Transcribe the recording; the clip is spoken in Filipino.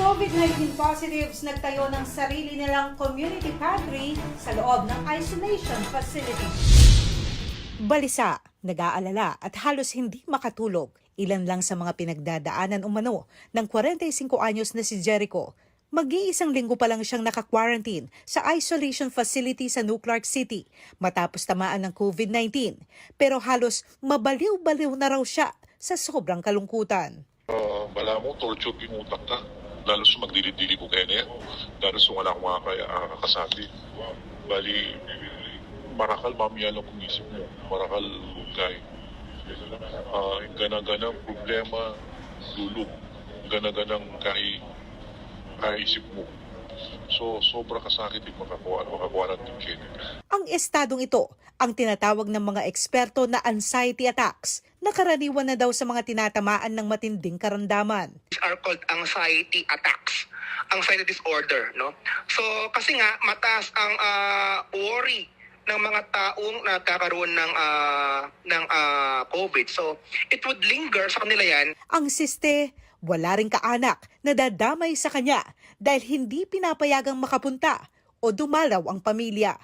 COVID-19 positives nagtayo ng sarili nilang community pantry sa loob ng isolation facility. Balisa, nag-aalala at halos hindi makatulog. Ilan lang sa mga pinagdadaanan umano ng 45 anyos na si Jericho. Mag-iisang linggo pa lang siyang naka-quarantine sa isolation facility sa New Clark City matapos tamaan ng COVID-19. Pero halos mabaliw-baliw na raw siya sa sobrang kalungkutan. Bala mo, torture pinutak ka. Lalo sa magdilid-dili ko kaya niya. Lalo sa wala akong makakasabi. Bali, marakal mamaya lang kung isip mo. Marakal kay. Gana-ganang problema, lulog. Gana-ganang kaisip mo. So, sobra kasakit yung makakuha ng tingkin. Ang estadong ito ang tinatawag ng mga eksperto na anxiety attacks na karaniwan na daw sa mga tinatamaan ng matinding karamdaman. These are called anxiety attacks, anxiety disorder, no? So kasi nga mataas ang worry ng mga taong nagkakaroon ng COVID. So it would linger sa kanila yan. Ang siste, wala ring kaanak na dadamay sa kanya dahil hindi pinapayagang makapunta o dumalaw ang pamilya.